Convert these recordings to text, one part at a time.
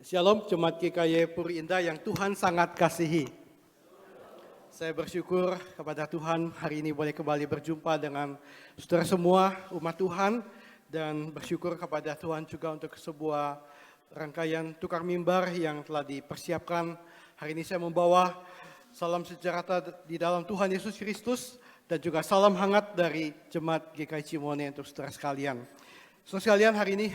Shalom Jemaat GKY Puri Indah yang Tuhan sangat kasihi. Saya bersyukur kepada Tuhan hari ini boleh kembali berjumpa dengan saudara semua umat Tuhan. Dan bersyukur kepada Tuhan juga untuk sebuah rangkaian tukar mimbar yang telah dipersiapkan. Hari ini saya membawa salam sejahtera di dalam Tuhan Yesus Kristus. Dan juga salam hangat dari Jemaat GKY Cimone untuk saudara sekalian. Saudara sekalian, hari ini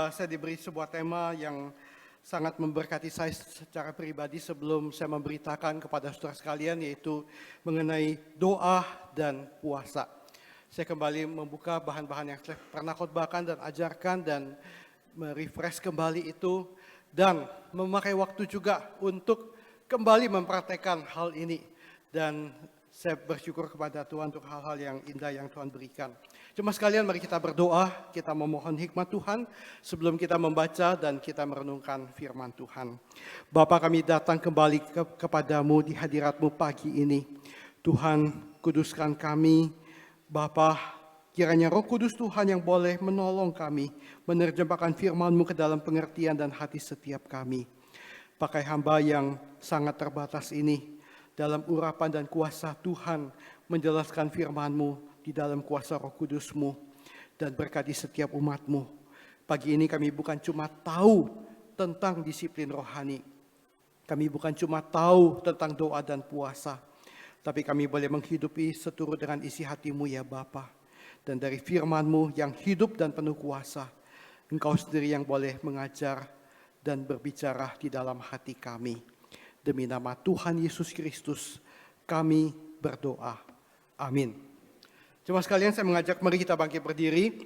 saya diberi sebuah tema yang sangat memberkati saya secara pribadi sebelum saya memberitakan kepada saudara sekalian, yaitu mengenai doa dan puasa. Saya kembali membuka bahan-bahan yang saya pernah khotbahkan dan ajarkan dan merefresh kembali itu dan memakai waktu juga untuk kembali mempraktekkan hal ini. Dan saya bersyukur kepada Tuhan untuk hal-hal yang indah yang Tuhan berikan. Cuma sekalian mari kita berdoa, kita memohon hikmat Tuhan sebelum kita membaca dan kita merenungkan firman Tuhan. Bapa, kami datang kembali kepadamu di hadirat-Mu pagi ini. Tuhan, kuduskan kami. Bapa, kiranya Roh Kudus Tuhan yang boleh menolong kami, menerjemahkan firman-Mu ke dalam pengertian dan hati setiap kami. Pakai hamba yang sangat terbatas ini, dalam urapan dan kuasa Tuhan menjelaskan firman-Mu di dalam kuasa Roh Kudus-Mu dan berkati setiap umat-Mu. Pagi ini kami bukan cuma tahu tentang disiplin rohani. Kami bukan cuma tahu tentang doa dan puasa. Tapi kami boleh menghidupi seturut dengan isi hati-Mu ya Bapa. Dan dari firman-Mu yang hidup dan penuh kuasa, Engkau sendiri yang boleh mengajar dan berbicara di dalam hati kami. Demi nama Tuhan Yesus Kristus, kami berdoa. Amin. Cuma sekalian saya mengajak mari kita bangkit berdiri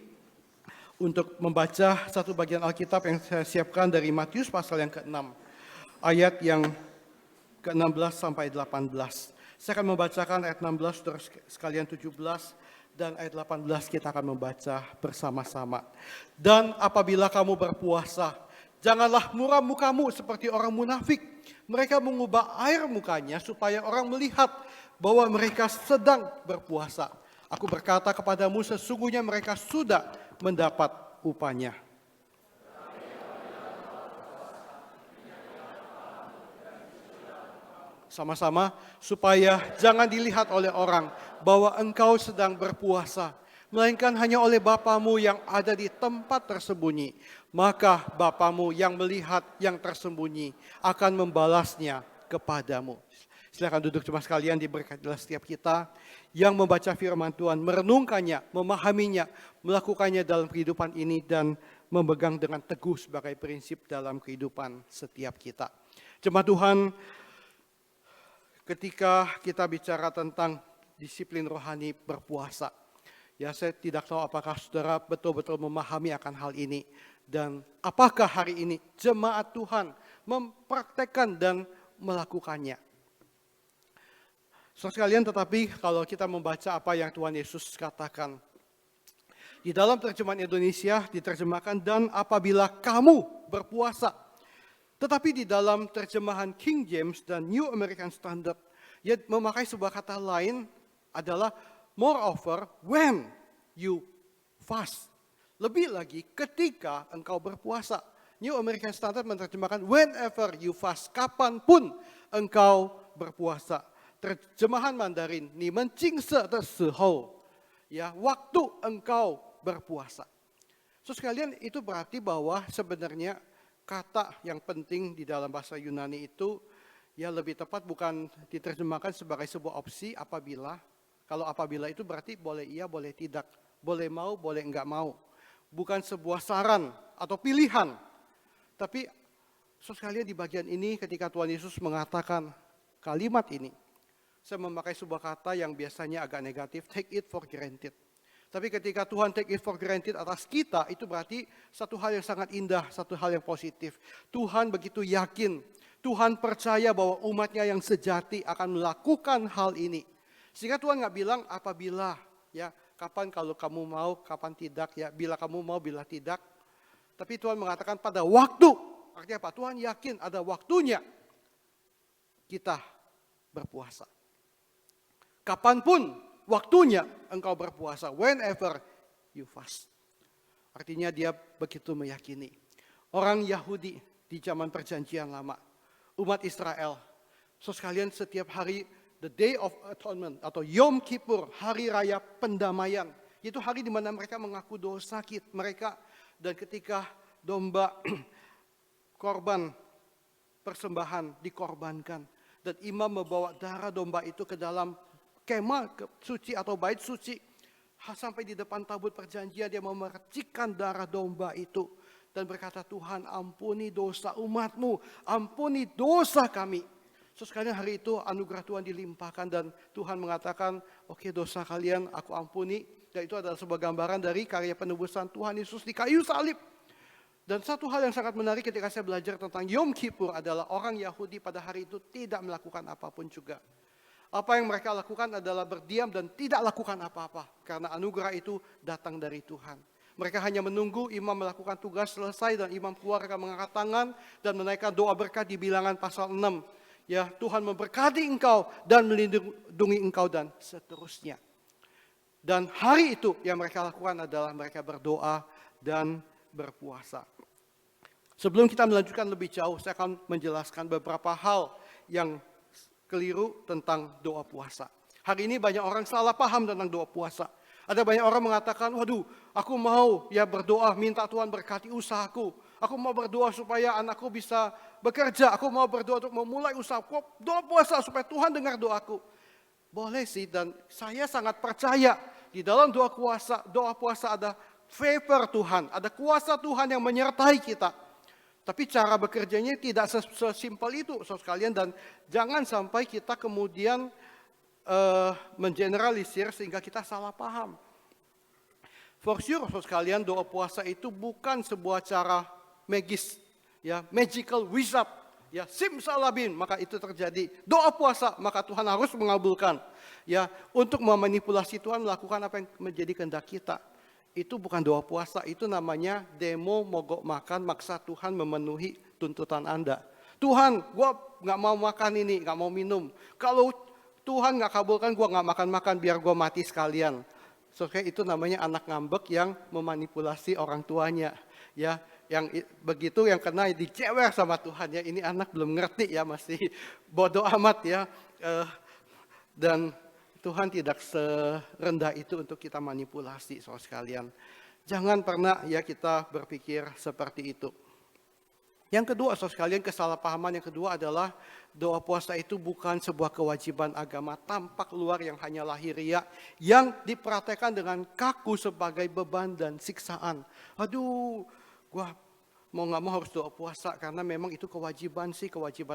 untuk membaca satu bagian Alkitab yang saya siapkan dari Matius pasal yang ke-6. Ayat yang ke-16 sampai 18. Saya akan membacakan ayat 16, saudara sekalian 17, dan ayat 18 kita akan membaca bersama-sama. Dan apabila kamu berpuasa, janganlah muram mukamu seperti orang munafik. Mereka mengubah air mukanya supaya orang melihat bahwa mereka sedang berpuasa. Aku berkata kepadamu, sesungguhnya mereka sudah mendapat upahnya. Sama-sama, supaya jangan dilihat oleh orang bahwa engkau sedang berpuasa, melainkan hanya oleh Bapamu yang ada di tempat tersembunyi. Maka Bapamu yang melihat yang tersembunyi akan membalasnya kepadamu. Silakan duduk cuma sekalian, diberkatilah setiap kita yang membaca firman Tuhan, merenungkannya, memahaminya, melakukannya dalam kehidupan ini dan memegang dengan teguh sebagai prinsip dalam kehidupan setiap kita. Jemaat Tuhan, ketika kita bicara tentang disiplin rohani berpuasa, ya, saya tidak tahu apakah saudara betul-betul memahami akan hal ini. Dan apakah hari ini jemaat Tuhan mempraktekkan dan melakukannya. Saudara sekalian, tetapi kalau kita membaca apa yang Tuhan Yesus katakan. Di dalam terjemahan Indonesia diterjemahkan, dan apabila kamu berpuasa. Tetapi di dalam terjemahan King James dan New American Standard, ia memakai sebuah kata lain adalah moreover when you fast. Lebih lagi ketika engkau berpuasa. New American Standard menerjemahkan whenever you fast. Kapanpun engkau berpuasa. Terjemahan Mandarin, ni men jing se de sihou. Ya, waktu engkau berpuasa. So sekalian, itu berarti bahwa sebenarnya kata yang penting di dalam bahasa Yunani itu ya lebih tepat bukan diterjemahkan sebagai sebuah opsi apabila. Kalau apabila itu berarti boleh iya, boleh tidak. Boleh mau, boleh enggak mau. Bukan sebuah saran atau pilihan. Tapi sekalian di bagian ini ketika Tuhan Yesus mengatakan kalimat ini. Saya memakai sebuah kata yang biasanya agak negatif, take it for granted. Tapi ketika Tuhan take it for granted atas kita, itu berarti satu hal yang sangat indah, satu hal yang positif. Tuhan begitu yakin, Tuhan percaya bahwa umatnya yang sejati akan melakukan hal ini. Sehingga Tuhan nggak bilang apabila, ya kapan kalau kamu mau, kapan tidak, ya bila kamu mau, bila tidak. Tapi Tuhan mengatakan pada waktu, artinya apa? Tuhan yakin ada waktunya kita berpuasa. Kapanpun waktunya engkau berpuasa, whenever you fast. Artinya dia begitu meyakini. Orang Yahudi di zaman perjanjian lama. Umat Israel. So sekalian setiap hari the Day of Atonement atau Yom Kippur, hari raya pendamaian. Itu hari di mana mereka mengaku dosa mereka. Dan ketika domba korban persembahan dikorbankan. Dan imam membawa darah domba itu ke dalam kemah suci atau bait suci. Sampai di depan tabut perjanjian dia memercikkan darah domba itu. Dan berkata, Tuhan ampuni dosa umatmu, ampuni dosa kami. So sekalian hari itu anugerah Tuhan dilimpahkan dan Tuhan mengatakan, oke, dosa kalian aku ampuni. Dan itu adalah sebuah gambaran dari karya penebusan Tuhan Yesus di kayu salib. Dan satu hal yang sangat menarik ketika saya belajar tentang Yom Kippur adalah orang Yahudi pada hari itu tidak melakukan apapun juga. Apa yang mereka lakukan adalah berdiam dan tidak lakukan apa-apa. Karena anugerah itu datang dari Tuhan. Mereka hanya menunggu imam melakukan tugas selesai dan imam keluar akan mengangkat tangan dan menaikkan doa berkat di bilangan pasal 6. Ya, Tuhan memberkati engkau dan melindungi engkau dan seterusnya. Dan hari itu yang mereka lakukan adalah mereka berdoa dan berpuasa. Sebelum kita melanjutkan lebih jauh, saya akan menjelaskan beberapa hal yang keliru tentang doa puasa. Hari ini banyak orang salah paham tentang doa puasa. Ada banyak orang mengatakan, waduh, aku mau ya berdoa, minta Tuhan berkati usahaku. Aku mau berdoa supaya anakku bisa bekerja. Aku mau berdoa untuk memulai usaha. Doa puasa supaya Tuhan dengar doaku. Boleh sih, dan saya sangat percaya di dalam doa puasa ada favor Tuhan. Ada kuasa Tuhan yang menyertai kita. Tapi cara bekerjanya tidak sesimpel itu, saudara sekalian. Dan jangan sampai kita kemudian mengeneralisir sehingga kita salah paham. For sure, saudara sekalian, doa puasa itu bukan sebuah cara magis, ya, magical wizard, ya, simsalabim, maka itu terjadi. Doa puasa, maka Tuhan harus mengabulkan. Ya, untuk memanipulasi Tuhan melakukan apa yang menjadi kehendak kita. Itu bukan doa puasa, itu namanya demo mogok makan, maksa Tuhan memenuhi tuntutan Anda. Tuhan, gua nggak mau makan ini, nggak mau minum. Kalau Tuhan nggak kabulkan, gue nggak makan-makan biar gue mati sekalian. So, itu namanya anak ngambek yang memanipulasi orang tuanya. Ya, yang begitu yang kena dicewer sama Tuhan. Ya, ini anak belum ngerti ya, masih bodoh amat ya. Dan Tuhan tidak serendah itu untuk kita manipulasi, saudara sekalian. Jangan pernah ya kita berpikir seperti itu. Yang kedua, saudara sekalian, kesalahpahaman yang kedua adalah doa puasa itu bukan sebuah kewajiban agama tampak luar yang hanya lahiriah yang dipraktekkan dengan kaku sebagai beban dan siksaan. Aduh, gua mau nggak mau harus doa puasa karena memang itu kewajiban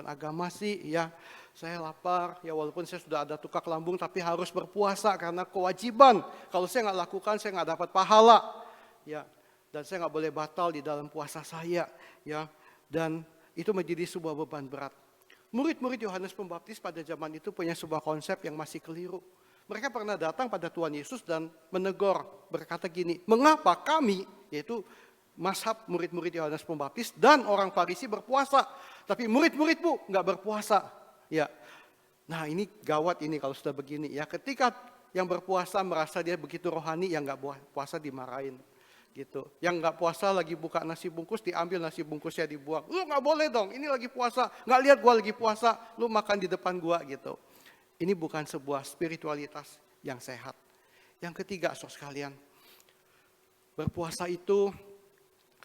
agama sih. Ya, saya lapar, ya walaupun saya sudah ada tukak lambung tapi harus berpuasa karena kewajiban. Kalau saya nggak lakukan, saya nggak dapat pahala. Ya, dan saya nggak boleh batal di dalam puasa saya. Ya. Dan itu menjadi sebuah beban berat. Murid-murid Yohanes Pembaptis pada zaman itu punya sebuah konsep yang masih keliru. Mereka pernah datang pada Tuhan Yesus dan menegur, berkata gini, mengapa kami, yaitu mazhab murid-murid Yohanes Pembaptis dan orang Farisi berpuasa, tapi murid-muridmu nggak berpuasa. Ya, nah ini gawat ini kalau sudah begini. Ya, ketika yang berpuasa merasa dia begitu rohani, yang nggak puasa dimarahin. Gitu. Yang nggak puasa lagi buka nasi bungkus, diambil nasi bungkusnya dibuang. Lu nggak boleh dong, ini lagi puasa. Nggak lihat gua lagi puasa, lu makan di depan gua gitu. Ini bukan sebuah spiritualitas yang sehat. Yang ketiga, saudara sekalian, berpuasa itu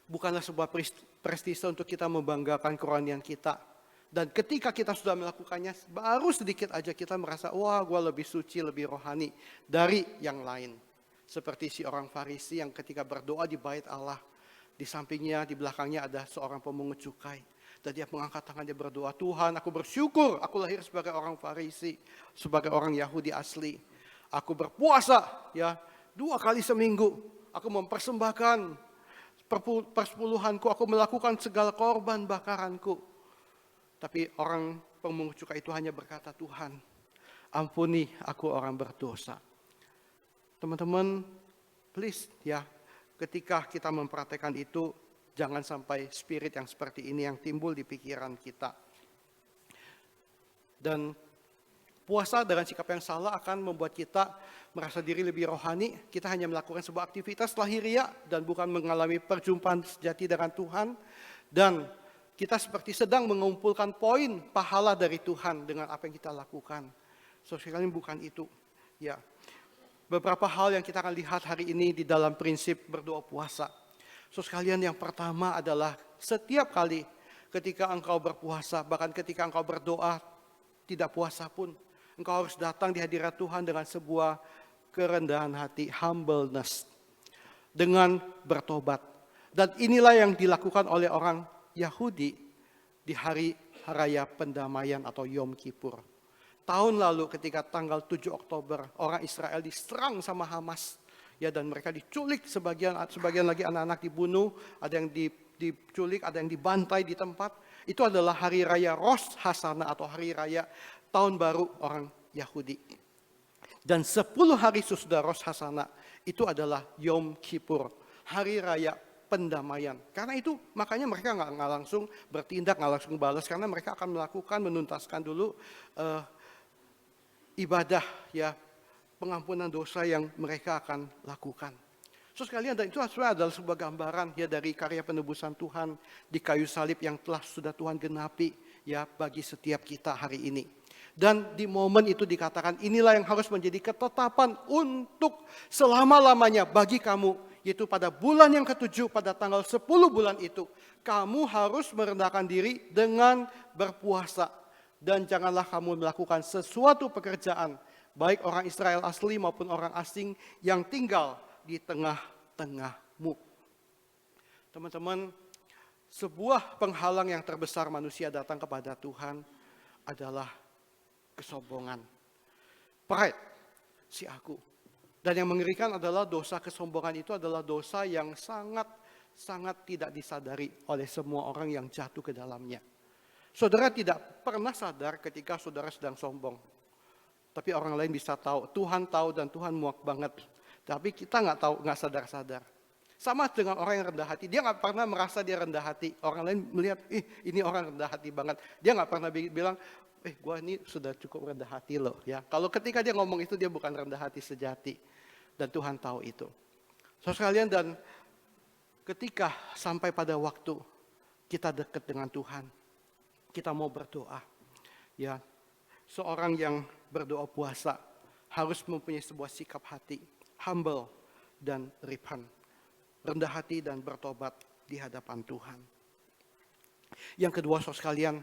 bukanlah sebuah prestise untuk kita membanggakan kerohanian kita. Dan ketika kita sudah melakukannya, baru sedikit aja kita merasa, wah gua lebih suci, lebih rohani dari yang lain. Seperti si orang Farisi yang ketika berdoa di bait Allah, di sampingnya, di belakangnya ada seorang pemungut cukai. Dan dia mengangkat tangan, dia berdoa, Tuhan aku bersyukur aku lahir sebagai orang Farisi, sebagai orang Yahudi asli. Aku berpuasa ya 2 kali seminggu, aku mempersembahkan persepuluhanku, aku melakukan segala korban bakaranku. Tapi orang pemungut cukai itu hanya berkata, Tuhan ampuni aku orang berdosa. Teman-teman, please ya, ketika kita mempraktekkan itu, jangan sampai spirit yang seperti ini yang timbul di pikiran kita. Dan puasa dengan sikap yang salah akan membuat kita merasa diri lebih rohani. Kita hanya melakukan sebuah aktivitas lahiriah dan bukan mengalami perjumpaan sejati dengan Tuhan. Dan kita seperti sedang mengumpulkan poin pahala dari Tuhan dengan apa yang kita lakukan. So, sekali bukan itu. Ya, beberapa hal yang kita akan lihat hari ini di dalam prinsip berdoa puasa. So, sekalian yang pertama adalah setiap kali ketika engkau berpuasa, bahkan ketika engkau berdoa tidak puasa pun, engkau harus datang di hadirat Tuhan dengan sebuah kerendahan hati, humbleness, dengan bertobat. Dan inilah yang dilakukan oleh orang Yahudi di hari raya pendamaian atau Yom Kippur. Tahun lalu ketika tanggal 7 Oktober, orang Israel diserang sama Hamas. Ya, dan mereka diculik, sebagian lagi anak-anak dibunuh, ada yang diculik, ada yang dibantai di tempat. Itu adalah hari raya Rosh Hashanah atau hari raya tahun baru orang Yahudi. Dan 10 hari sesudah Rosh Hashanah itu adalah Yom Kippur, hari raya pendamaian. Karena itu makanya mereka nggak langsung bertindak, nggak langsung balas, karena mereka akan melakukan, menuntaskan dulu ibadah, ya, pengampunan dosa yang mereka akan lakukan. So, sekalian, dan itu sebenarnya adalah sebuah gambaran ya dari karya penebusan Tuhan di kayu salib yang sudah Tuhan genapi ya bagi setiap kita hari ini. Dan di momen itu dikatakan inilah yang harus menjadi ketetapan untuk selama-lamanya bagi kamu, yaitu pada bulan yang ke-7 pada tanggal 10 bulan itu kamu harus merendahkan diri dengan berpuasa, dan janganlah kamu melakukan sesuatu pekerjaan baik orang Israel asli maupun orang asing yang tinggal di tengah-tengahmu. Teman-teman, sebuah penghalang yang terbesar manusia datang kepada Tuhan adalah kesombongan. Pride, si aku. Dan yang mengerikan adalah dosa kesombongan itu adalah dosa yang sangat tidak disadari oleh semua orang yang jatuh ke dalamnya. Saudara tidak pernah sadar ketika saudara sedang sombong. Tapi orang lain bisa tahu, Tuhan tahu dan Tuhan muak banget. Tapi kita nggak tahu, nggak sadar-sadar. Sama dengan orang yang rendah hati, dia nggak pernah merasa dia rendah hati. Orang lain melihat, ini orang rendah hati banget. Dia nggak pernah bilang, gue ini sudah cukup rendah hati loh. Ya, kalau ketika dia ngomong itu dia bukan rendah hati sejati, dan Tuhan tahu itu. So, sekalian, dan ketika sampai pada waktu kita dekat dengan Tuhan, kita mau berdoa, ya, seorang yang berdoa puasa harus mempunyai sebuah sikap hati, humble dan repent, rendah hati dan bertobat di hadapan Tuhan. Yang kedua, saudara sekalian,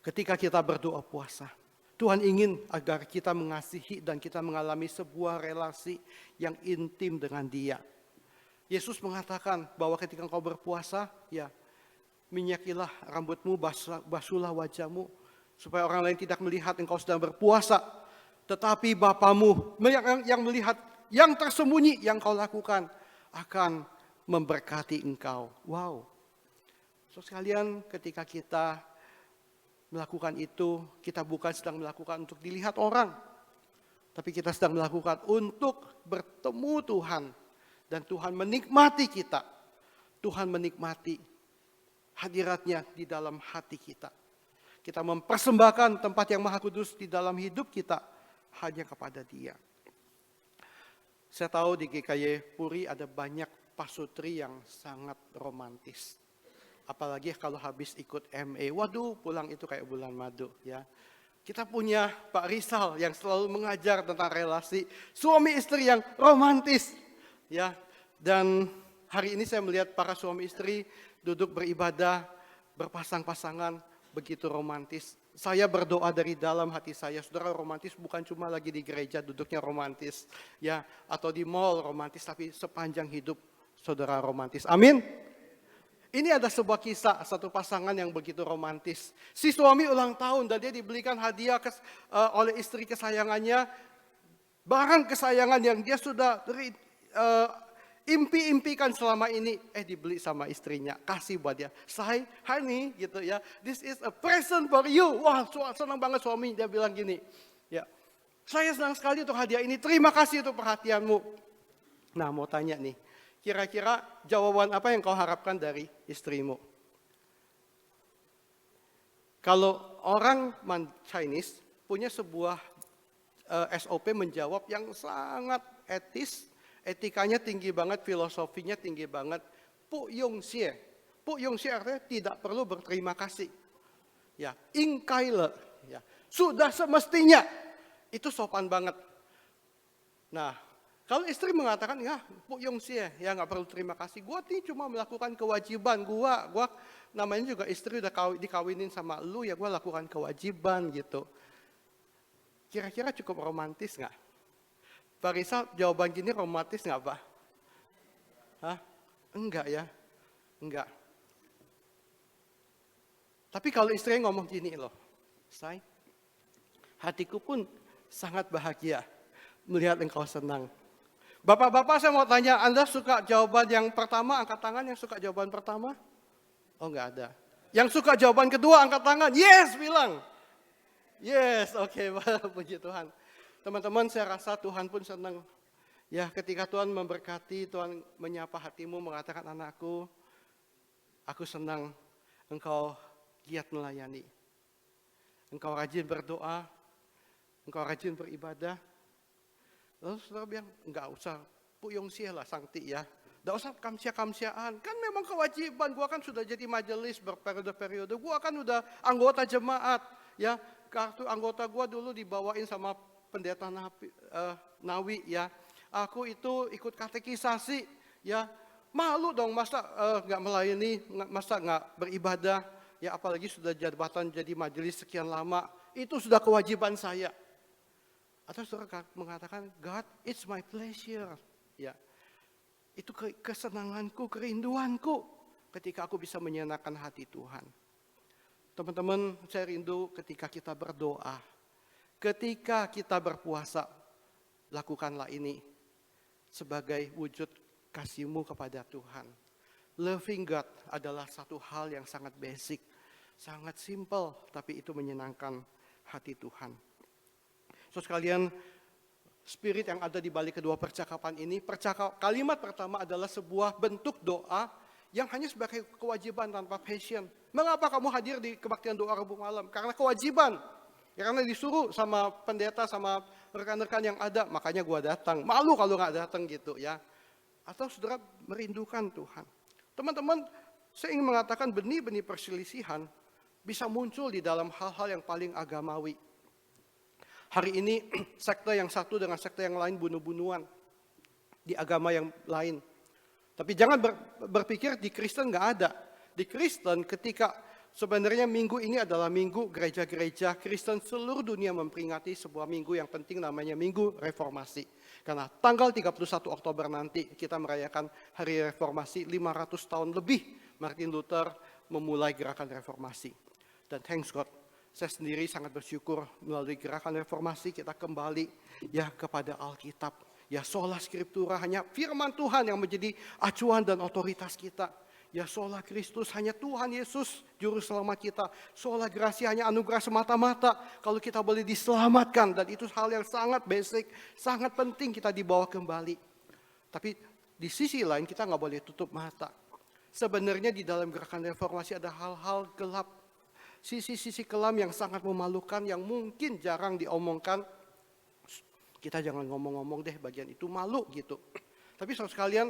ketika kita berdoa puasa, Tuhan ingin agar kita mengasihi dan kita mengalami sebuah relasi yang intim dengan Dia. Yesus mengatakan bahwa ketika engkau berpuasa, ya, minyakilah rambutmu, basuhlah wajahmu, supaya orang lain tidak melihat engkau sedang berpuasa. Tetapi Bapamu yang melihat yang tersembunyi yang kau lakukan akan memberkati engkau. Wow. So, sekalian, ketika kita melakukan itu, kita bukan sedang melakukan untuk dilihat orang. Tapi kita sedang melakukan untuk bertemu Tuhan. Dan Tuhan menikmati kita. Tuhan menikmati hadiratnya di dalam hati kita. Kita mempersembahkan tempat yang maha kudus di dalam hidup kita hanya kepada Dia. Saya tahu di GKY Puri ada banyak pasutri yang sangat romantis. Apalagi kalau habis ikut MA, waduh, pulang itu kayak bulan madu, ya. Kita punya Pak Rizal yang selalu mengajar tentang relasi suami istri yang romantis, ya. Dan hari ini saya melihat para suami istri duduk beribadah, berpasang-pasangan, begitu romantis. Saya berdoa dari dalam hati saya, saudara, romantis bukan cuma lagi di gereja duduknya romantis, ya, atau di mall romantis, tapi sepanjang hidup saudara romantis. Amin. Ini ada sebuah kisah, satu pasangan yang begitu romantis. Si suami ulang tahun dan dia dibelikan hadiah oleh istri kesayangannya, barang kesayangan yang dia sudah impi-impikan selama ini, dibeli sama istrinya, kasih buat dia. Say, honey, gitu ya, this is a present for you. Wah, senang banget suami, dia bilang gini, ya, saya senang sekali untuk hadiah ini, terima kasih untuk perhatianmu. Nah, mau tanya nih, kira-kira jawaban apa yang kau harapkan dari istrimu? Kalau orang Chinese punya sebuah SOP menjawab yang sangat etis, etikanya tinggi banget, filosofinya tinggi banget. Pu Yong Xie, Pu Yong Si artinya tidak perlu berterima kasih. Ya, ingkaile, ya, sudah semestinya. Itu sopan banget. Nah, kalau istri mengatakan, ya Pu Yong Si ya nggak perlu terima kasih. Gua nih cuma melakukan kewajiban. Gua namanya juga istri udah dikawinin sama lu, ya gua lakukan kewajiban gitu. Kira-kira cukup romantis nggak? Pak Rizal, jawaban gini romantis nggak Pak? Hah? Enggak ya, enggak. Tapi kalau istrinya ngomong gini loh, say, hatiku pun sangat bahagia melihat engkau senang. Bapak-bapak saya mau tanya, Anda suka jawaban yang pertama, angkat tangan yang suka jawaban pertama? Oh enggak ada. Yang suka jawaban kedua, angkat tangan, yes bilang. Yes, oke, puji Tuhan. Teman-teman, saya rasa Tuhan pun senang. Ya, ketika Tuhan memberkati, Tuhan menyapa hatimu, mengatakan anakku, aku senang engkau giat melayani. Engkau rajin berdoa, engkau rajin beribadah. Lalu saudara bilang, enggak usah Pu Yong Si lah sangti ya. Enggak usah kamsia-kamsiaan. Kan memang kewajiban, gua kan sudah jadi majelis berperiode-periode. Gua kan udah anggota jemaat. Ya, kartu anggota gua dulu dibawain sama pendeta Nawi ya. Aku itu ikut katekisasi ya. Malu dong masa enggak melayani, masa enggak beribadah. Ya apalagi sudah jabatan jadi majelis sekian lama, itu sudah kewajiban saya. Atau saudara mengatakan, God, it's my pleasure. Ya, itu kesenanganku, kerinduanku ketika aku bisa menyenangkan hati Tuhan. Teman-teman, saya rindu ketika kita berdoa, ketika kita berpuasa, lakukanlah ini sebagai wujud kasih-Mu kepada Tuhan. Loving God adalah satu hal yang sangat basic, sangat simple, tapi itu menyenangkan hati Tuhan. So sekalian, spirit yang ada di balik kedua percakapan ini, kalimat pertama adalah sebuah bentuk doa yang hanya sebagai kewajiban tanpa passion. Mengapa kamu hadir di kebaktian doa Rabu malam? Karena kewajiban. Karena disuruh sama pendeta, sama rekan-rekan yang ada, makanya gua datang. Malu kalau nggak datang gitu ya. Atau saudara merindukan Tuhan. Teman-teman, saya ingin mengatakan benih-benih perselisihan bisa muncul di dalam hal-hal yang paling agamawi. Hari ini sekte yang satu dengan sekte yang lain bunuh-bunuhan di agama yang lain. Tapi jangan berpikir di Kristen nggak ada. Di Kristen ketika sebenarnya minggu ini adalah minggu gereja-gereja Kristen seluruh dunia memperingati sebuah minggu yang penting namanya Minggu Reformasi. Karena tanggal 31 Oktober nanti kita merayakan Hari Reformasi 500 tahun lebih Martin Luther memulai gerakan reformasi. Dan thanks God, saya sendiri sangat bersyukur melalui gerakan reformasi kita kembali ya kepada Alkitab. Ya sola scriptura, hanya firman Tuhan yang menjadi acuan dan otoritas kita. Ya sola Kristus, hanya Tuhan Yesus juru selamat kita. Sola gracia, hanya anugerah semata-mata kalau kita boleh diselamatkan. Dan itu hal yang sangat basic, sangat penting kita dibawa kembali. Tapi di sisi lain kita nggak boleh tutup mata. Sebenarnya di dalam gerakan reformasi ada hal-hal gelap. Sisi-sisi kelam yang sangat memalukan, yang mungkin jarang diomongkan. Kita jangan ngomong-ngomong deh bagian itu, malu gitu. Tapi saudara sekalian,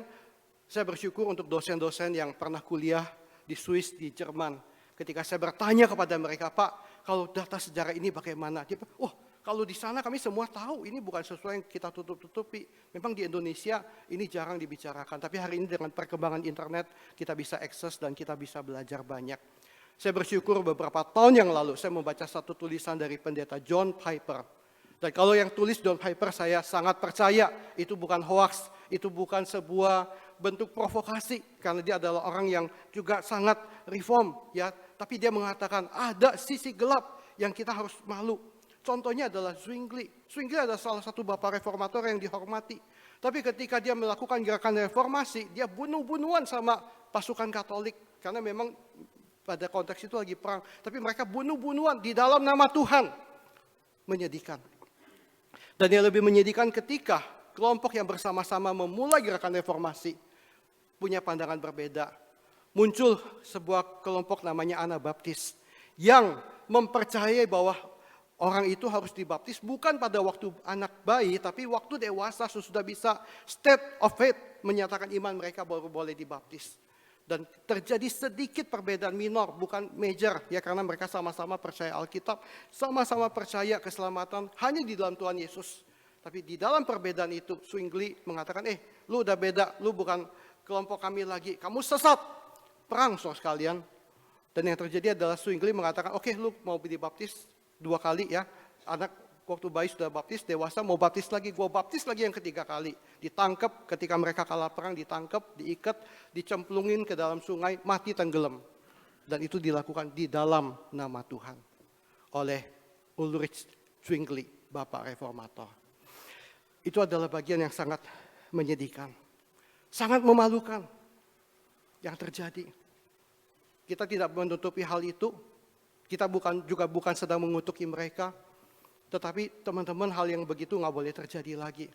saya bersyukur untuk dosen-dosen yang pernah kuliah di Swiss, di Jerman. Ketika saya bertanya kepada mereka, Pak, kalau data sejarah ini bagaimana? Dia bilang, oh kalau di sana kami semua tahu, ini bukan sesuatu yang kita tutup-tutupi. Memang di Indonesia ini jarang dibicarakan. Tapi hari ini dengan perkembangan internet, kita bisa akses dan kita bisa belajar banyak. Saya bersyukur beberapa tahun yang lalu, saya membaca satu tulisan dari pendeta John Piper. Dan kalau yang tulis John Piper, saya sangat percaya itu bukan hoax, itu bukan sebuah bentuk provokasi. Karena dia adalah orang yang juga sangat reform. Ya. Tapi dia mengatakan ada sisi gelap yang kita harus malu. Contohnya adalah Zwingli. Zwingli adalah salah satu bapak reformator yang dihormati. Tapi ketika dia melakukan gerakan reformasi, dia bunuh-bunuhan sama pasukan Katolik. Karena memang pada konteks itu lagi perang. Tapi mereka bunuh-bunuhan di dalam nama Tuhan. Menyedihkan. Dan yang lebih menyedihkan ketika kelompok yang bersama-sama memulai gerakan reformasi punya pandangan berbeda. Muncul sebuah kelompok namanya Anabaptis yang mempercayai bahwa orang itu harus dibaptis bukan pada waktu anak bayi, tapi waktu dewasa sudah bisa state of faith menyatakan iman mereka baru boleh dibaptis. Dan terjadi sedikit perbedaan minor, bukan major, ya karena mereka sama-sama percaya Alkitab, sama-sama percaya keselamatan hanya di dalam Tuhan Yesus. Tapi di dalam perbedaan itu, Zwingli mengatakan, lu udah beda, lu bukan kelompok kami lagi, kamu sesat. Perang saudara sekalian. Dan yang terjadi adalah Zwingli mengatakan, oke, lu mau dibaptis 2 kali ya, anak waktu bayi sudah baptis, dewasa mau baptis lagi, gua baptis lagi yang 3 kali. Ditangkap ketika mereka kalah perang, ditangkap, diikat, dicemplungin ke dalam sungai, mati tenggelam. Dan itu dilakukan di dalam nama Tuhan oleh Ulrich Zwingli, Bapak Reformator. Itu adalah bagian yang sangat menyedihkan, sangat memalukan yang terjadi. Kita tidak menutupi hal itu, kita bukan sedang mengutuki mereka, tetapi teman-teman hal yang begitu nggak boleh terjadi lagi.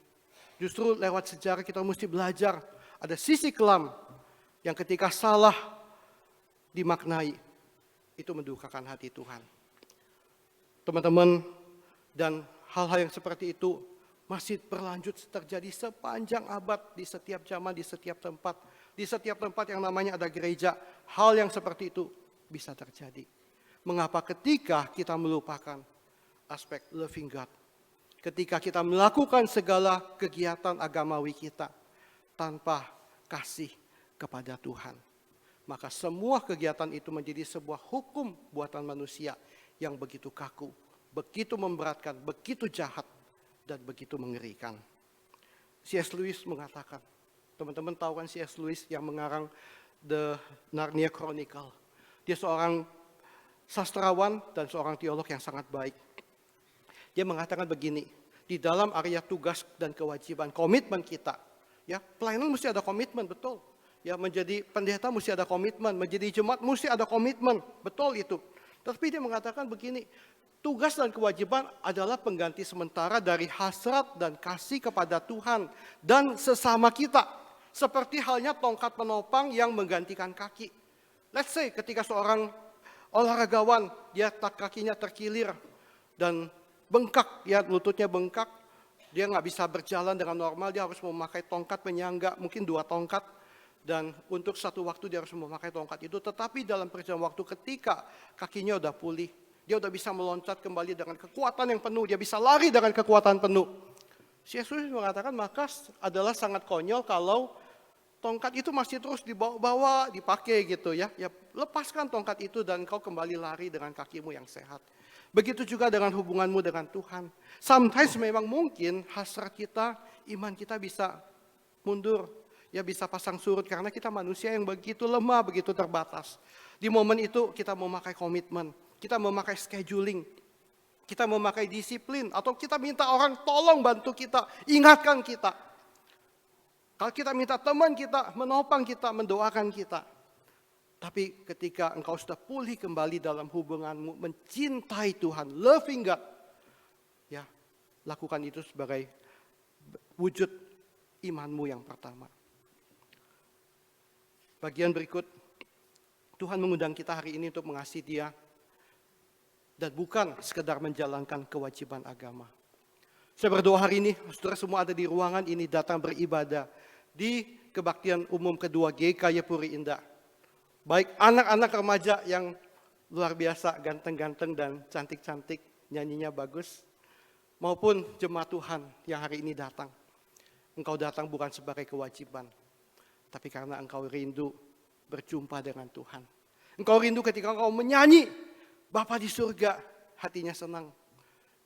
Justru lewat sejarah kita mesti belajar, ada sisi kelam yang ketika salah dimaknai, itu mendukakan hati Tuhan. Teman-teman, dan hal-hal yang seperti itu masih berlanjut terjadi sepanjang abad di setiap zaman, di setiap tempat. Di setiap tempat yang namanya ada gereja, hal yang seperti itu bisa terjadi. Mengapa ketika kita melupakan aspek loving God, ketika kita melakukan segala kegiatan agamawi kita tanpa kasih kepada Tuhan, maka semua kegiatan itu menjadi sebuah hukum buatan manusia yang begitu kaku, begitu memberatkan, begitu jahat, dan begitu mengerikan. C.S. Lewis mengatakan, teman-teman tahu kan C.S. Lewis yang mengarang The Narnia Chronicle. Dia seorang sastrawan dan seorang teolog yang sangat baik. Dia mengatakan begini, di dalam area tugas dan kewajiban, komitmen kita, ya pelayanan mesti ada komitmen, betul. Ya menjadi pendeta mesti ada komitmen, menjadi jemaat mesti ada komitmen, betul itu. Tapi dia mengatakan begini, tugas dan kewajiban adalah pengganti sementara dari hasrat dan kasih kepada Tuhan dan sesama kita. Seperti halnya tongkat penopang yang menggantikan kaki. Let's say ketika seorang olahragawan, dia kakinya terkilir dan bengkak, ya lututnya bengkak, dia nggak bisa berjalan dengan normal, dia harus memakai tongkat penyangga, mungkin 2 tongkat, dan untuk satu waktu dia harus memakai tongkat itu. Tetapi dalam perjalanan waktu ketika kakinya udah pulih, dia udah bisa meloncat kembali dengan kekuatan yang penuh, dia bisa lari dengan kekuatan penuh. C.S. Lewis mengatakan maka adalah sangat konyol kalau tongkat itu masih terus dibawa-bawa, dipakai gitu ya. Ya lepaskan tongkat itu dan kau kembali lari dengan kakimu yang sehat. Begitu juga dengan hubunganmu dengan Tuhan. Sometimes memang mungkin hasrat kita, iman kita bisa mundur. Ya bisa pasang surut karena kita manusia yang begitu lemah, begitu terbatas. Di momen itu kita memakai komitmen, kita memakai scheduling, kita memakai disiplin, atau kita minta orang tolong bantu kita, ingatkan kita. Kalau kita minta teman kita, menopang kita, mendoakan kita. Tapi ketika engkau sudah pulih kembali dalam hubunganmu, mencintai Tuhan, loving God, ya lakukan itu sebagai wujud imanmu yang pertama. Bagian berikut, Tuhan mengundang kita hari ini untuk mengasihi Dia, dan bukan sekedar menjalankan kewajiban agama. Saya berdoa hari ini, saudara semua ada di ruangan ini datang beribadah di kebaktian umum kedua GKY Puri Indah. Baik anak-anak remaja yang luar biasa, ganteng-ganteng dan cantik-cantik, nyanyinya bagus, maupun jemaat Tuhan yang hari ini datang. Engkau datang bukan sebagai kewajiban, tapi karena engkau rindu berjumpa dengan Tuhan. Engkau rindu ketika engkau menyanyi, Bapa di surga, hatinya senang.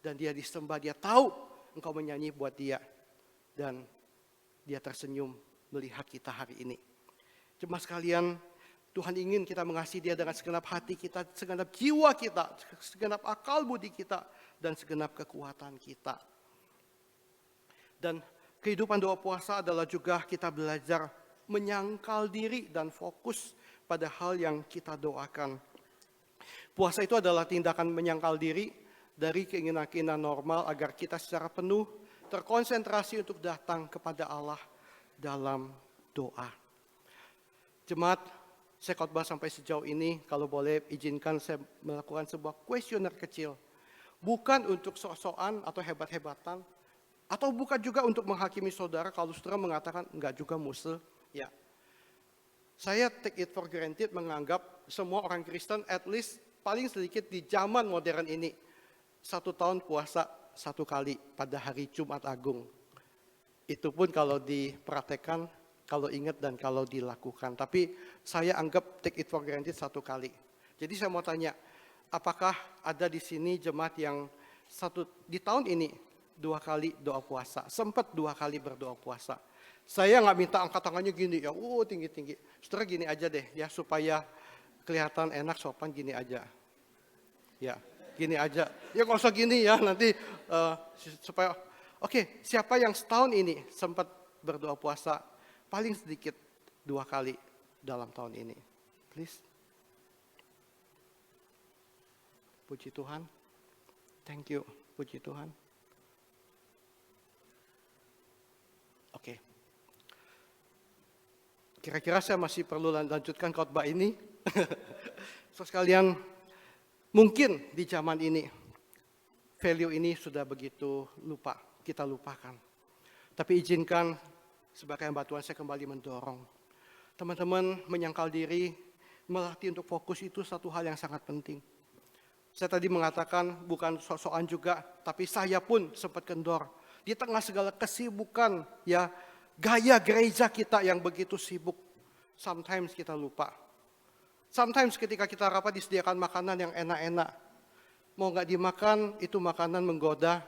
Dan dia disembah, dia tahu engkau menyanyi buat dia. Dan dia tersenyum melihat kita hari ini. Jemaat sekalian, Tuhan ingin kita mengasihi Dia dengan segenap hati kita, segenap jiwa kita, segenap akal budi kita, dan segenap kekuatan kita. Dan kehidupan doa puasa adalah juga kita belajar menyangkal diri dan fokus pada hal yang kita doakan. Puasa itu adalah tindakan menyangkal diri dari keinginan-keinginan normal agar kita secara penuh terkonsentrasi untuk datang kepada Allah dalam doa. Jemaat, saya khotbah sampai sejauh ini, kalau boleh izinkan saya melakukan sebuah kuesioner kecil. Bukan untuk sok-sokan atau hebat-hebatan, atau bukan juga untuk menghakimi saudara kalau saudara mengatakan enggak juga Muse. Ya. Saya take it for granted menganggap semua orang Kristen at least paling sedikit di zaman modern ini 1 tahun puasa 1 kali pada hari Jumat Agung. Itu pun kalau dipraktekkan, kalau ingat dan kalau dilakukan. Tapi saya anggap take it for granted 1 kali. Jadi saya mau tanya, apakah ada di sini jemaat yang di tahun ini 2 kali doa puasa, sempat 2 kali berdoa puasa? Saya nggak minta angkat tangannya gini ya, tinggi-tinggi. Saudara gini aja deh ya, supaya kelihatan enak sopan gini aja. Ya, gini aja. Ya nggak usah gini ya, nanti supaya oke, siapa yang setahun ini sempat berdoa puasa paling sedikit 2 kali dalam tahun ini? Please. Puji Tuhan. Thank you. Puji Tuhan. Oke. Kira-kira saya masih perlu lanjutkan khotbah ini. So sekalian, mungkin di zaman ini value ini sudah begitu kita lupakan. Tapi izinkan sebagai hamba Tuhan saya kembali mendorong teman-teman menyangkal diri, melatih untuk fokus itu satu hal yang sangat penting. Saya tadi mengatakan bukan sok-sokan juga, tapi saya pun sempat kendor di tengah segala kesibukan ya. Gaya gereja kita yang begitu sibuk, sometimes kita lupa. Sometimes ketika kita rapat disediakan makanan yang enak-enak, mau nggak dimakan itu makanan menggoda,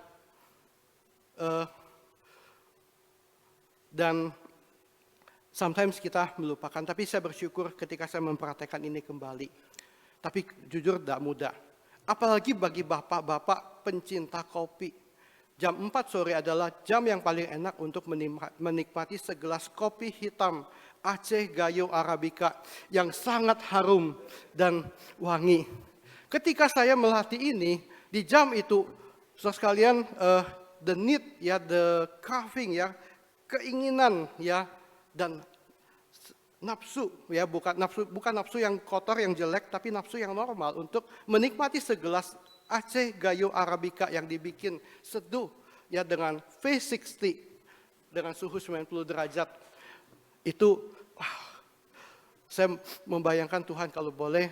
dan sometimes kita melupakan. Tapi saya bersyukur ketika saya mempraktekkan ini kembali. Tapi jujur tidak mudah, apalagi bagi bapak-bapak pencinta kopi. Jam 4 sore adalah jam yang paling enak untuk menikmati segelas kopi hitam Aceh Gayo Arabica yang sangat harum dan wangi. Ketika saya melatih ini, di jam itu, saudara sekalian, the need ya, the craving ya, keinginan ya, dan nafsu ya, bukan nafsu yang kotor yang jelek, tapi nafsu yang normal untuk menikmati segelas Aceh Gayo Arabica yang dibikin seduh ya dengan V60 dengan suhu 90 derajat. Itu saya membayangkan Tuhan kalau boleh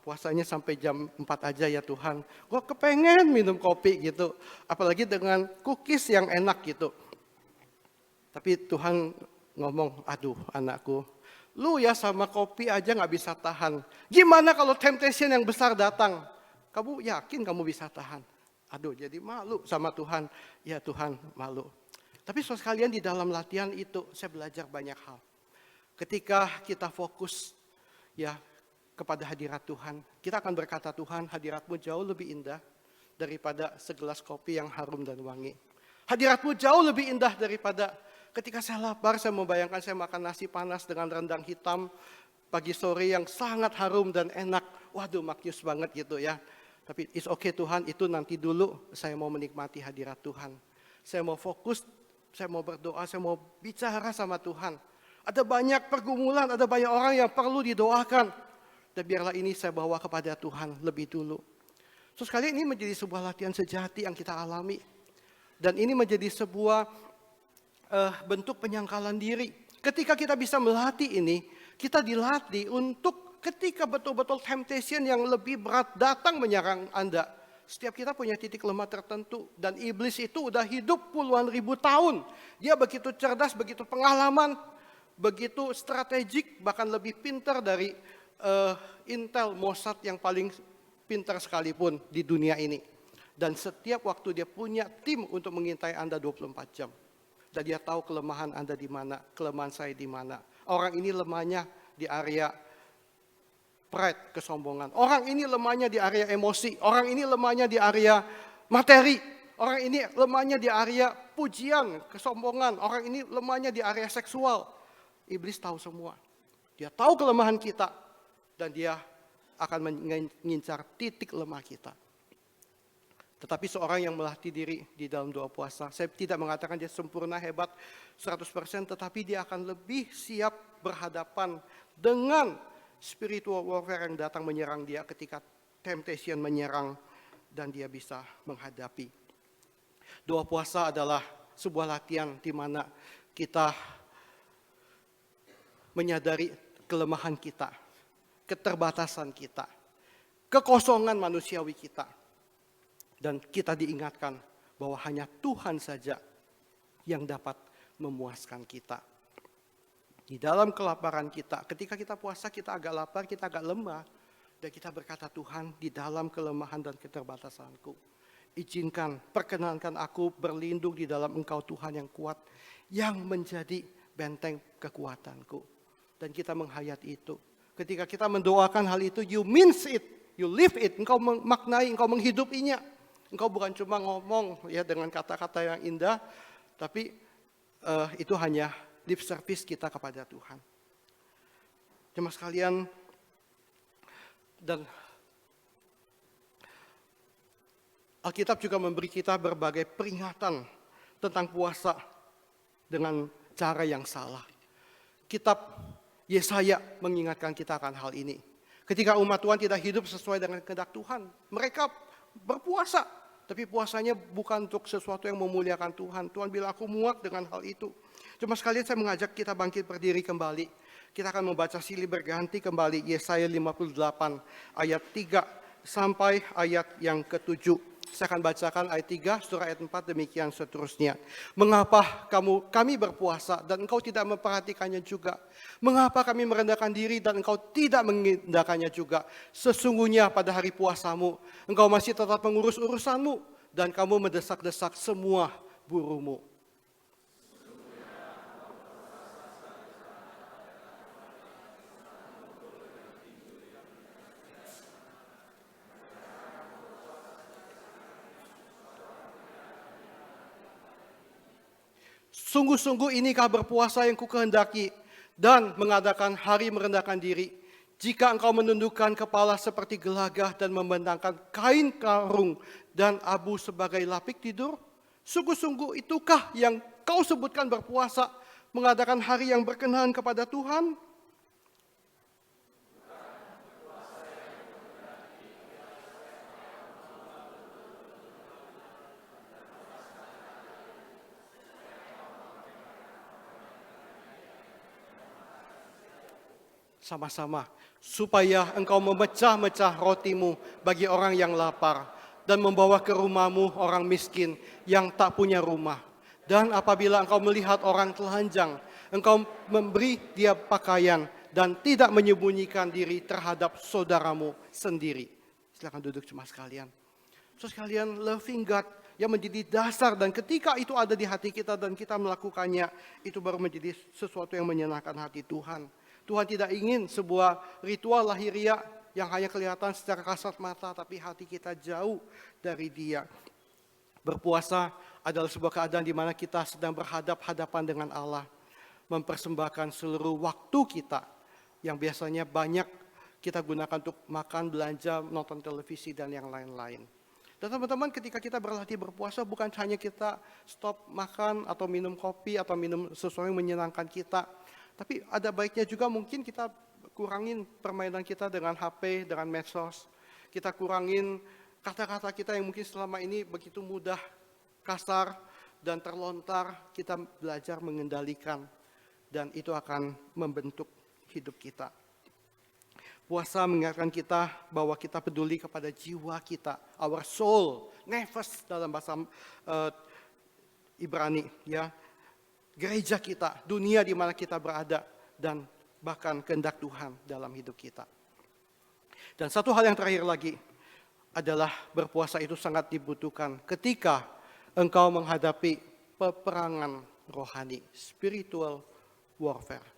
puasanya sampai jam 4 aja ya Tuhan. Gua kepengen minum kopi gitu, apalagi dengan cookies yang enak gitu. Tapi Tuhan ngomong, aduh anakku, lu ya sama kopi aja nggak bisa tahan. Gimana kalau temptation yang besar datang? Kamu yakin kamu bisa tahan? Aduh, jadi malu sama Tuhan. Ya Tuhan, malu. Tapi saudara sekalian, di dalam latihan itu saya belajar banyak hal. Ketika kita fokus ya kepada hadirat Tuhan, kita akan berkata, Tuhan, hadirat-Mu jauh lebih indah daripada segelas kopi yang harum dan wangi. Hadirat-Mu jauh lebih indah daripada ketika saya lapar, saya membayangkan saya makan nasi panas dengan rendang hitam pagi sore yang sangat harum dan enak. Waduh, makyus banget gitu ya. Tapi it's okay Tuhan, itu nanti dulu saya mau menikmati hadirat Tuhan. Saya mau fokus, saya mau berdoa, saya mau bicara sama Tuhan. Ada banyak pergumulan, ada banyak orang yang perlu didoakan. Dan biarlah ini saya bawa kepada Tuhan lebih dulu. So sekali ini menjadi sebuah latihan sejati yang kita alami. Dan ini menjadi sebuah bentuk penyangkalan diri. Ketika kita bisa melatih ini, kita dilatih untuk ketika betul-betul temptation yang lebih berat datang menyerang Anda. Setiap kita punya titik lemah tertentu. Dan iblis itu udah hidup puluhan ribu tahun. Dia begitu cerdas, begitu pengalaman, begitu strategik, bahkan lebih pintar dari Intel, Mossad yang paling pintar sekalipun di dunia ini. Dan setiap waktu dia punya tim untuk mengintai Anda 24 jam. Dan dia tahu kelemahan Anda di mana, kelemahan saya di mana. Orang ini lemahnya di area pride, kesombongan. Orang ini lemahnya di area emosi. Orang ini lemahnya di area materi. Orang ini lemahnya di area pujian, kesombongan. Orang ini lemahnya di area seksual. Iblis tahu semua. Dia tahu kelemahan kita. Dan dia akan mengincar titik lemah kita. Tetapi seorang yang melatih diri di dalam doa puasa, saya tidak mengatakan dia sempurna, hebat, 100%, tetapi dia akan lebih siap berhadapan dengan spiritual warfare yang datang menyerang dia ketika temptation menyerang dan dia bisa menghadapi. Doa puasa adalah sebuah latihan di mana kita menyadari kelemahan kita, keterbatasan kita, kekosongan manusiawi kita. Dan kita diingatkan bahwa hanya Tuhan saja yang dapat memuaskan kita. Di dalam kelaparan kita, ketika kita puasa kita agak lapar, kita agak lemah. Dan kita berkata, Tuhan, di dalam kelemahan dan keterbatasanku, izinkan, perkenankan aku berlindung di dalam Engkau Tuhan yang kuat, yang menjadi benteng kekuatanku. Dan kita menghayati itu. Ketika kita mendoakan hal itu, you means it, you live it, engkau memaknai, engkau menghidupinya. Engkau bukan cuma ngomong ya dengan kata-kata yang indah, tapi itu hanya lip service kita kepada Tuhan. Jemaat sekalian, dan Alkitab juga memberi kita berbagai peringatan tentang puasa dengan cara yang salah. Kitab Yesaya mengingatkan kita akan hal ini. Ketika umat Tuhan tidak hidup sesuai dengan kehendak Tuhan, mereka berpuasa. Tapi puasanya bukan untuk sesuatu yang memuliakan Tuhan. Tuhan bilang, aku muak dengan hal itu. Cuma sekalian saya mengajak kita bangkit berdiri kembali. Kita akan membaca silih berganti kembali Yesaya 58 ayat 3 sampai ayat yang ke-7. Saya akan bacakan ayat 3, surah ayat 4, demikian seterusnya. Mengapa kami berpuasa dan engkau tidak memperhatikannya juga? Mengapa kami merendahkan diri dan engkau tidak mengendahkannya juga? Sesungguhnya pada hari puasamu, engkau masih tetap mengurus urusanmu dan kamu mendesak-desak semua burumu. Sungguh-sungguh inikah berpuasa yang kukehendaki dan mengadakan hari merendahkan diri. Jika engkau menundukkan kepala seperti gelagah dan membentangkan kain karung dan abu sebagai lapik tidur, sungguh-sungguh itukah yang kau sebutkan berpuasa, mengadakan hari yang berkenan kepada Tuhan? Sama-sama, supaya engkau memecah-mecah rotimu bagi orang yang lapar dan membawa ke rumahmu orang miskin yang tak punya rumah. Dan apabila engkau melihat orang telanjang, engkau memberi dia pakaian dan tidak menyembunyikan diri terhadap saudaramu sendiri. Silakan duduk cuma sekalian. So sekalian, loving God yang menjadi dasar, dan ketika itu ada di hati kita dan kita melakukannya, itu baru menjadi sesuatu yang menyenangkan hati Tuhan. Tuhan tidak ingin sebuah ritual lahiriah yang hanya kelihatan secara kasat mata, tapi hati kita jauh dari Dia. Berpuasa adalah sebuah keadaan di mana kita sedang berhadap-hadapan dengan Allah. Mempersembahkan seluruh waktu kita yang biasanya banyak kita gunakan untuk makan, belanja, nonton televisi, dan yang lain-lain. Dan teman-teman, ketika kita berlatih berpuasa, bukan hanya kita stop makan atau minum kopi atau minum sesuatu yang menyenangkan kita. Tapi ada baiknya juga mungkin kita kurangin permainan kita dengan HP, dengan medsos. Kita kurangin kata-kata kita yang mungkin selama ini begitu mudah, kasar, dan terlontar. Kita belajar mengendalikan, dan itu akan membentuk hidup kita. Puasa mengingatkan kita bahwa kita peduli kepada jiwa kita, our soul, nefes dalam bahasa Ibrani, ya. Gereja kita, dunia di mana kita berada, dan bahkan kehendak Tuhan dalam hidup kita. Dan satu hal yang terakhir lagi adalah berpuasa itu sangat dibutuhkan ketika engkau menghadapi peperangan rohani, spiritual warfare.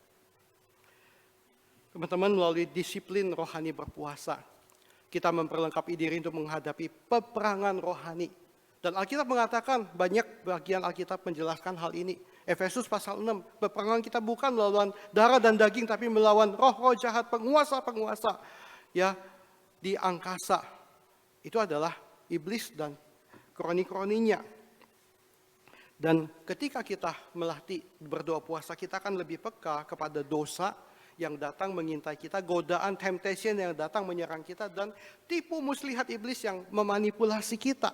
Teman-teman, melalui disiplin rohani berpuasa, kita memperlengkapi diri untuk menghadapi peperangan rohani. Dan Alkitab mengatakan, banyak bagian Alkitab menjelaskan hal ini. Efesus pasal 6, peperangan kita bukan melawan darah dan daging, tapi melawan roh-roh jahat, penguasa-penguasa ya di angkasa. Itu adalah iblis dan kroni-kroninya. Dan ketika kita melatih berdoa puasa, kita akan lebih peka kepada dosa yang datang mengintai kita, godaan, temptation yang datang menyerang kita, dan tipu muslihat iblis yang memanipulasi kita.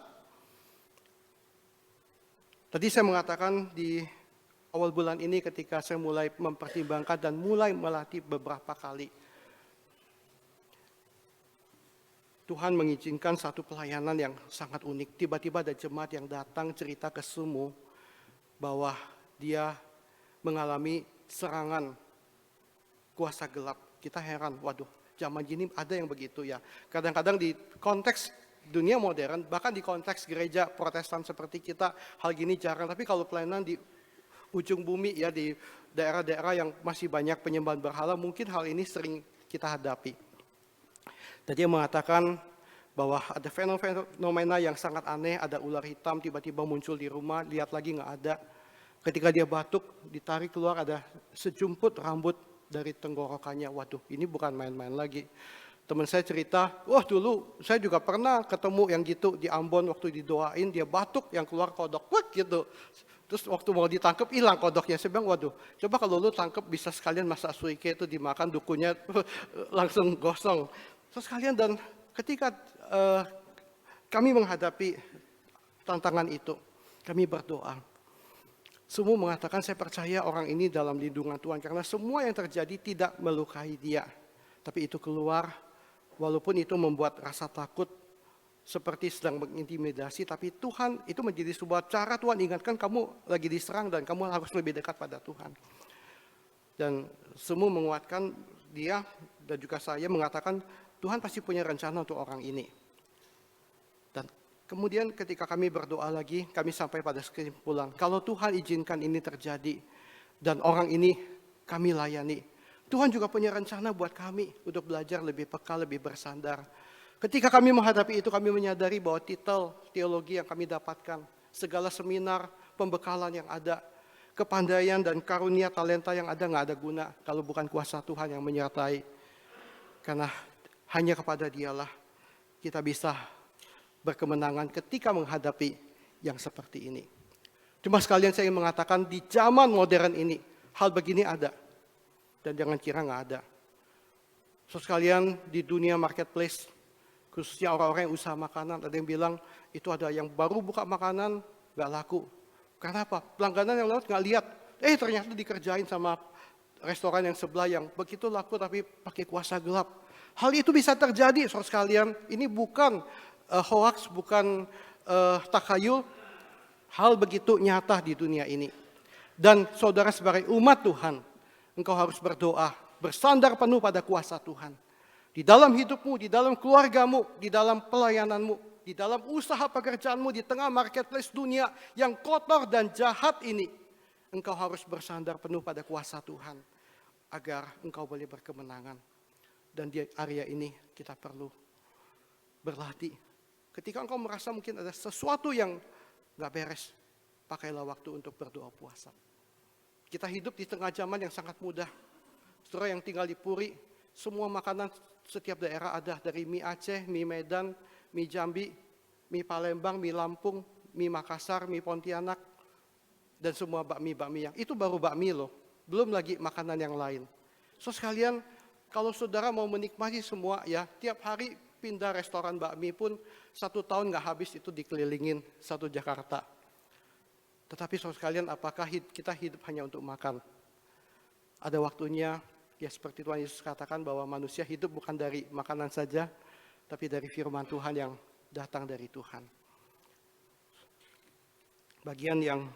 Tadi saya mengatakan di awal bulan ini ketika saya mulai mempertimbangkan dan mulai melatih beberapa kali. Tuhan mengizinkan satu pelayanan yang sangat unik. Tiba-tiba ada jemaat yang datang cerita ke Sumu bahwa dia mengalami serangan kuasa gelap. Kita heran, waduh, zaman gini ada yang begitu ya. Kadang-kadang di konteks dunia modern, bahkan di konteks gereja Protestan seperti kita, hal gini jarang. Tapi kalau pelayanan di ujung bumi ya, di daerah-daerah yang masih banyak penyembahan berhala, mungkin hal ini sering kita hadapi. Dan dia mengatakan bahwa ada fenomena yang sangat aneh, ada ular hitam tiba-tiba muncul di rumah, lihat lagi nggak ada. Ketika dia batuk, ditarik keluar ada sejumput rambut dari tenggorokannya. Waduh, ini bukan main-main lagi. Teman saya cerita, wah dulu saya juga pernah ketemu yang gitu di Ambon waktu didoain, dia batuk yang keluar kodok, wah gitu. Terus waktu mau ditangkap hilang kodoknya. Saya bilang, waduh, coba kalau lu tangkap bisa sekalian masak suike itu dimakan, dukunya langsung gosong. Terus sekalian, dan ketika kami menghadapi tantangan itu, kami berdoa. Semua mengatakan saya percaya orang ini dalam lindungan Tuhan karena semua yang terjadi tidak melukai dia. Tapi itu keluar walaupun itu membuat rasa takut seperti sedang mengintimidasi. Tapi Tuhan itu menjadi sebuah cara Tuhan ingatkan kamu lagi diserang dan kamu harus lebih dekat pada Tuhan. Dan semua menguatkan dia dan juga saya mengatakan Tuhan pasti punya rencana untuk orang ini. Dan kemudian ketika kami berdoa lagi, kami sampai pada kesimpulan, kalau Tuhan izinkan ini terjadi dan orang ini kami layani, Tuhan juga punya rencana buat kami untuk belajar lebih peka, lebih bersandar. Ketika kami menghadapi itu, kami menyadari bahwa titel teologi yang kami dapatkan, segala seminar, pembekalan yang ada, kepandaian dan karunia talenta yang ada nggak ada guna kalau bukan kuasa Tuhan yang menyertai. Karena hanya kepada Dialah kita bisa berkemenangan ketika menghadapi yang seperti ini. Cuma sekalian saya ingin mengatakan di zaman modern ini, hal begini ada. Dan jangan kira nggak ada. So sekalian di dunia marketplace, khususnya orang-orang yang usaha makanan, ada yang bilang itu ada yang baru buka makanan, nggak laku. Karena apa? Pelangganan yang lewat nggak lihat. Ternyata dikerjain sama restoran yang sebelah yang begitu laku tapi pakai kuasa gelap. Hal itu bisa terjadi, saudara sekalian. Ini bukan hoax, bukan takhayul, hal begitu nyata di dunia ini. Dan saudara sebagai umat Tuhan, engkau harus berdoa, bersandar penuh pada kuasa Tuhan. Di dalam hidupmu, di dalam keluargamu, di dalam pelayananmu, di dalam usaha pekerjaanmu, di tengah marketplace dunia yang kotor dan jahat ini, engkau harus bersandar penuh pada kuasa Tuhan, agar engkau boleh berkemenangan. Dan di area ini kita perlu berlatih. Ketika engkau merasa mungkin ada sesuatu yang gak beres, pakailah waktu untuk berdoa puasa. Kita hidup di tengah zaman yang sangat mudah. Saudara yang tinggal di Puri, semua makanan setiap daerah ada. Dari mie Aceh, mie Medan, mie Jambi, mie Palembang, mie Lampung, mie Makassar, mie Pontianak, dan semua bakmi-bakmi yang itu baru bakmi loh. Belum lagi makanan yang lain. So sekalian, kalau saudara mau menikmati semua ya, tiap hari pindah restoran bakmi pun 1 tahun gak habis itu dikelilingin satu Jakarta. Tetapi saudara sekalian, apakah kita hidup hanya untuk makan? Ada waktunya, ya seperti Tuhan Yesus katakan bahwa manusia hidup bukan dari makanan saja, tapi dari firman Tuhan yang datang dari Tuhan. Bagian yang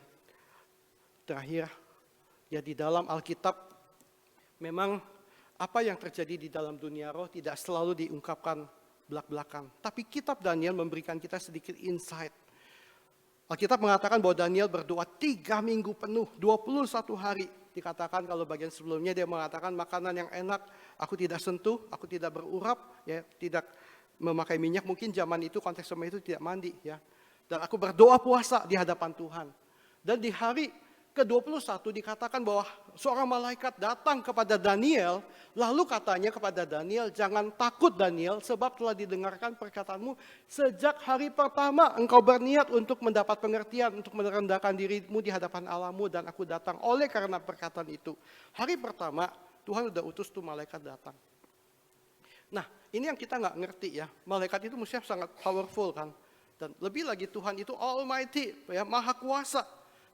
terakhir, ya di dalam Alkitab, memang apa yang terjadi di dalam dunia roh tidak selalu diungkapkan belak-belakan. Tapi kitab Daniel memberikan kita sedikit insight. Alkitab mengatakan bahwa Daniel berdoa 3 minggu penuh, 21 hari. Dikatakan kalau bagian sebelumnya dia mengatakan makanan yang enak, aku tidak sentuh, aku tidak berurap, ya, tidak memakai minyak. Mungkin zaman itu, konteks zaman itu tidak mandi. Ya. Dan aku berdoa puasa di hadapan Tuhan. Dan di hari ke-21 dikatakan bahwa seorang malaikat datang kepada Daniel, lalu katanya kepada Daniel, jangan takut Daniel, sebab telah didengarkan perkataanmu, sejak hari pertama engkau berniat untuk mendapat pengertian, untuk merendahkan dirimu di hadapan Allahmu, dan aku datang oleh karena perkataan itu. Hari pertama Tuhan sudah utus tuh malaikat datang. Nah ini yang kita nggak ngerti ya, malaikat itu mestinya sangat powerful kan, dan lebih lagi Tuhan itu Almighty, ya, maha kuasa.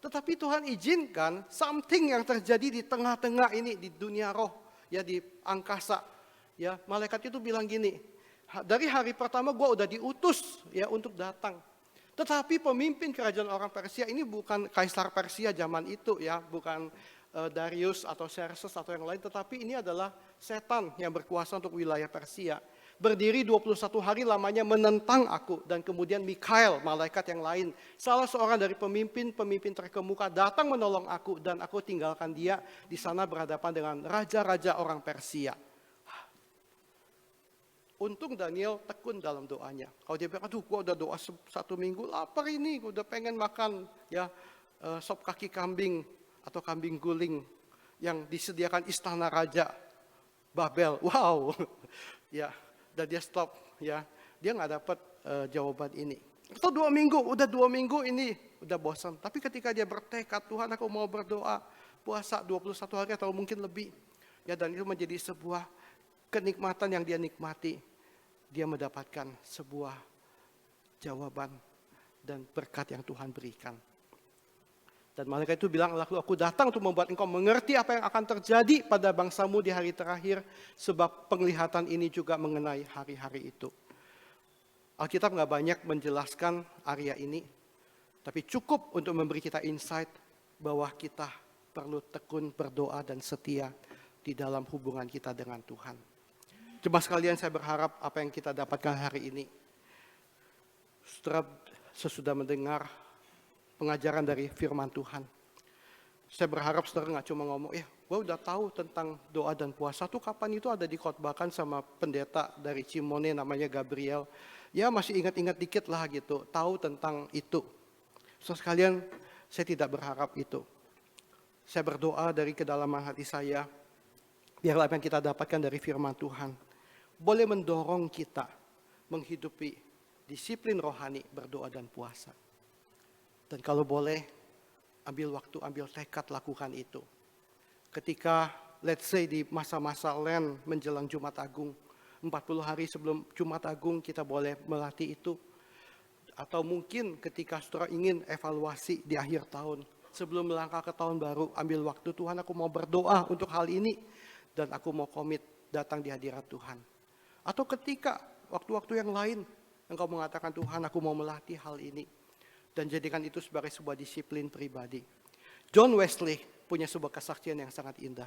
Tetapi Tuhan izinkan something yang terjadi di tengah-tengah ini, di dunia roh, ya di angkasa. Ya, malaikat itu bilang gini, dari hari pertama gue udah diutus ya untuk datang. Tetapi pemimpin kerajaan orang Persia ini bukan Kaisar Persia zaman itu ya, bukan Darius atau Xerxes atau yang lain, tetapi ini adalah setan yang berkuasa untuk wilayah Persia. Berdiri 21 hari lamanya menentang aku, dan kemudian Mikael, malaikat yang lain, salah seorang dari pemimpin terkemuka datang menolong aku, dan aku tinggalkan dia di sana berhadapan dengan raja-raja orang Persia. Untung Daniel tekun dalam doanya. Kalau dia bilang, aduh gua udah doa 1 minggu, lapar ini, gua udah pengen makan ya sop kaki kambing atau kambing guling yang disediakan istana raja Babel. Wow, ya. Dan dia stop, ya, dia nggak dapat jawaban ini. Atau 2 minggu, udah 2 minggu ini udah bosan. Tapi ketika dia bertekad, Tuhan aku mau berdoa, puasa 21 hari atau mungkin lebih, ya, dan itu menjadi sebuah kenikmatan yang dia nikmati. Dia mendapatkan sebuah jawaban dan berkat yang Tuhan berikan. Dan malaikat itu bilang, lalu aku datang untuk membuat engkau mengerti apa yang akan terjadi pada bangsamu di hari terakhir, sebab penglihatan ini juga mengenai hari-hari itu. Alkitab nggak banyak menjelaskan area ini, tapi cukup untuk memberi kita insight bahwa kita perlu tekun berdoa dan setia di dalam hubungan kita dengan Tuhan. Jemaat sekalian, saya berharap apa yang kita dapatkan hari ini, sesudah mendengar pengajaran dari firman Tuhan, saya berharap saudara nggak cuma ngomong, gue udah tahu tentang doa dan puasa tuh kapan itu ada dikhotbahkan sama pendeta dari Cimone namanya Gabriel. Ya masih ingat-ingat dikit lah gitu, tahu tentang itu. Saudara sekalian, saya tidak berharap itu. Saya berdoa dari kedalaman hati saya, biarlah apa yang kita dapatkan dari firman Tuhan boleh mendorong kita menghidupi disiplin rohani berdoa dan puasa. Dan kalau boleh, ambil waktu, ambil tekad lakukan itu. Ketika, let's say di masa-masa Lent menjelang Jumat Agung, 40 hari sebelum Jumat Agung kita boleh melatih itu. Atau mungkin ketika saudara ingin evaluasi di akhir tahun, sebelum melangkah ke tahun baru, ambil waktu, Tuhan aku mau berdoa untuk hal ini, dan aku mau komit datang di hadirat Tuhan. Atau ketika waktu-waktu yang lain, engkau mengatakan Tuhan aku mau melatih hal ini. Dan jadikan itu sebagai sebuah disiplin pribadi. John Wesley punya sebuah kesaksian yang sangat indah.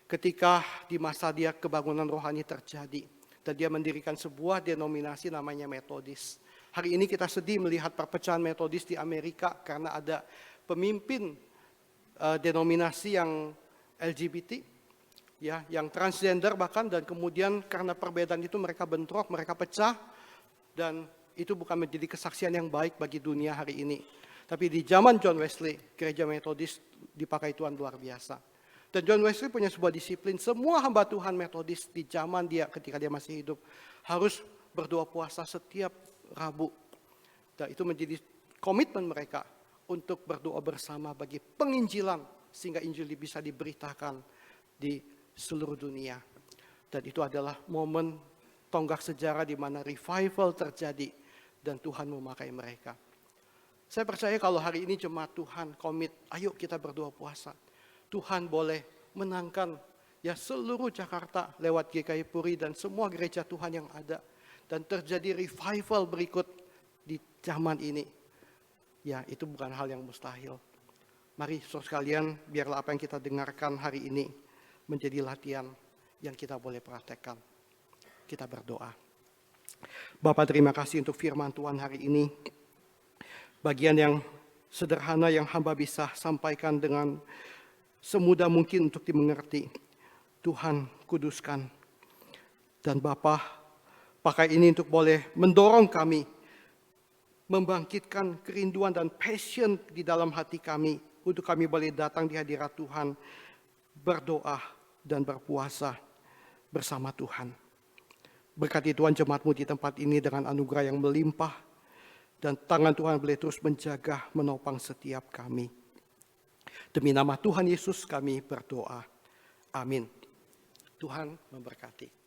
Ketika di masa dia kebangunan rohani terjadi, dan dia mendirikan sebuah denominasi namanya Metodis. Hari ini kita sedih melihat perpecahan Metodis di Amerika karena ada pemimpin denominasi yang LGBT, ya, yang transgender bahkan, dan kemudian karena perbedaan itu mereka bentrok, mereka pecah, dan itu bukan menjadi kesaksian yang baik bagi dunia hari ini. Tapi di zaman John Wesley, gereja Metodis dipakai Tuhan luar biasa. Dan John Wesley punya sebuah disiplin, semua hamba Tuhan Metodis di zaman dia ketika dia masih hidup harus berdoa puasa setiap Rabu. Dan itu menjadi komitmen mereka untuk berdoa bersama bagi penginjilan sehingga Injil bisa diberitakan di seluruh dunia. Dan itu adalah momen tonggak sejarah di mana revival terjadi dan Tuhan memakai mereka. Saya percaya kalau hari ini jemaat Tuhan komit, ayo kita berdoa puasa. Tuhan boleh menangkan ya seluruh Jakarta lewat GKI Puri dan semua gereja Tuhan yang ada. Dan terjadi revival berikut di zaman ini. Ya, itu bukan hal yang mustahil. Mari saudara sekalian, biarlah apa yang kita dengarkan hari ini menjadi latihan yang kita boleh praktekkan. Kita berdoa. Bapak, terima kasih untuk firman Tuhan hari ini. Bagian yang sederhana yang hamba bisa sampaikan dengan semudah mungkin untuk dimengerti. Tuhan kuduskan. Dan Bapak, pakai ini untuk boleh mendorong kami, membangkitkan kerinduan dan passion di dalam hati kami, untuk kami boleh datang di hadirat Tuhan, berdoa dan berpuasa bersama Tuhan. Berkati Tuhan jemaat-Mu di tempat ini dengan anugerah yang melimpah, dan tangan Tuhan boleh terus menjaga, menopang setiap kami. Demi nama Tuhan Yesus kami berdoa. Amin. Tuhan memberkati.